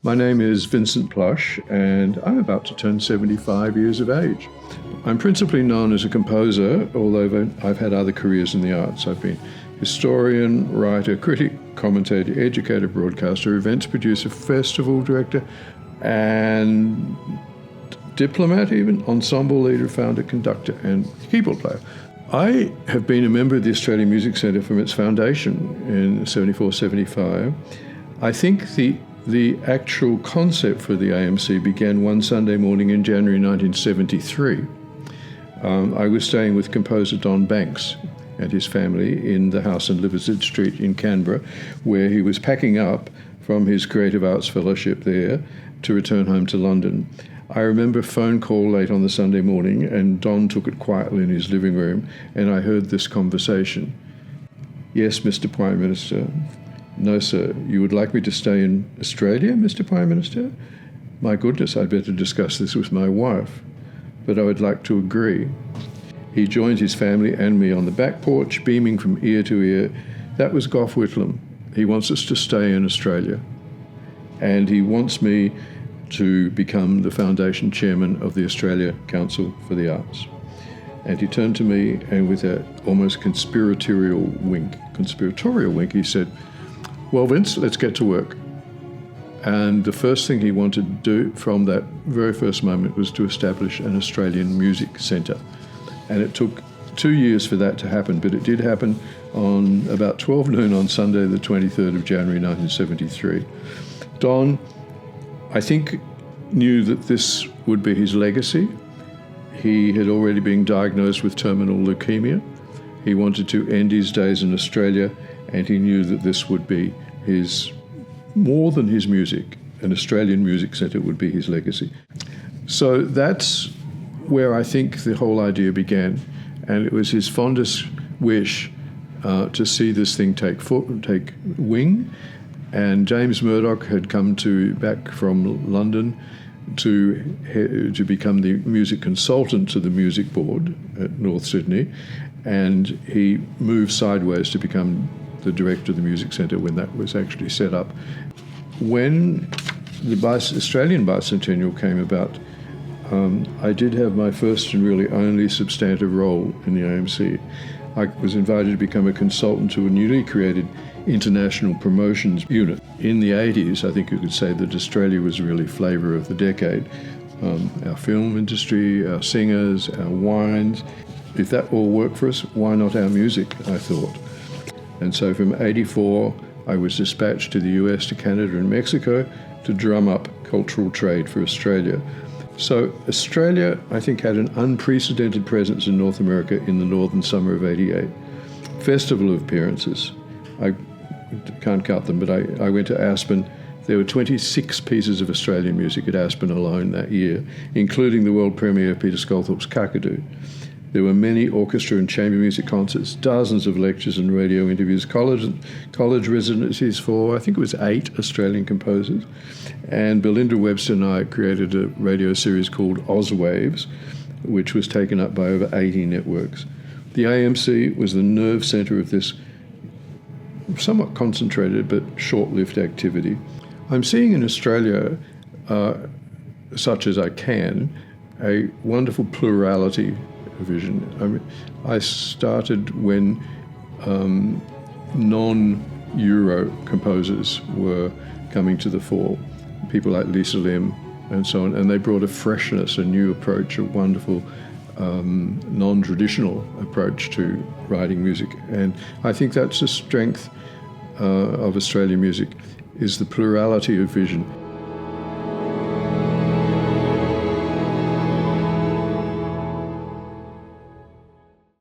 My name is Vincent Plush, and I'm about to turn 75 years of age. I'm principally known as a composer, although I've had other careers in the arts. I've been historian, writer, critic, commentator, educator, broadcaster, events producer, festival director, and diplomat even, ensemble leader, founder, conductor, and keyboard player. I have been a member of the Australian Music Centre from its foundation in 74-75. I think the actual concept for the AMC began one Sunday morning in January 1973. I was staying with composer Don Banks and his family in the house in Liversidge Street in Canberra, where he was packing up from his Creative Arts Fellowship there to return home to London. I remember a phone call late on the Sunday morning, and Don took it quietly in his living room, and I heard this conversation. "Yes, Mr. Prime Minister." "No, sir. You would like me to stay in Australia, Mr. Prime Minister?" "My goodness, I'd better discuss this with my wife, but I would like to agree." He joined his family and me on the back porch, beaming from ear to ear. That was Gough Whitlam. He wants us to stay in Australia, and he wants me to become the foundation chairman of the Australia Council for the Arts. And he turned to me, and with an almost conspiratorial wink, he said, "Well, Vince, let's get to work." And the first thing he wanted to do from that very first moment was to establish an Australian Music Centre. And it took 2 years for that to happen, but it did happen on about 12 noon on Sunday, the 23rd of January 1973. Don, I think, knew that this would be his legacy. He had already been diagnosed with terminal leukemia. He wanted to end his days in Australia, and he knew that this would be his, more than his music, an Australian Music Centre would be his legacy. So that's where I think the whole idea began, and it was his fondest wish to see this thing take wing. And James Murdoch had come back from London to become the music consultant to the music board at North Sydney, and he moved sideways to become the director of the Music Centre when that was actually set up. When the Australian Bicentennial came about, I did have my first and really only substantive role in the AMC. I was invited to become a consultant to a newly created international promotions unit. In the 80s, I think you could say that Australia was really flavour of the decade. Our film industry, our singers, our wines. If that all worked for us, why not our music, I thought. And so from 84, I was dispatched to the US, to Canada and Mexico to drum up cultural trade for Australia. So Australia, I think, had an unprecedented presence in North America in the northern summer of 88. Festival of appearances. I can't count them, but I went to Aspen. There were 26 pieces of Australian music at Aspen alone that year, including the world premiere of Peter Sculthorpe's Kakadu. There were many orchestra and chamber music concerts, dozens of lectures and radio interviews, college residencies for, I think it was 8 Australian composers. And Belinda Webster and I created a radio series called Ozwaves, which was taken up by over 80 networks. The AMC was the nerve centre of this somewhat concentrated but short-lived activity. I'm seeing in Australia, such as I can, a wonderful plurality vision. I started when non-Euro composers were coming to the fore, people like Lisa Lim and so on, and they brought a freshness, a new approach, a wonderful non-traditional approach to writing music. And I think that's the strength of Australian music, is the plurality of vision.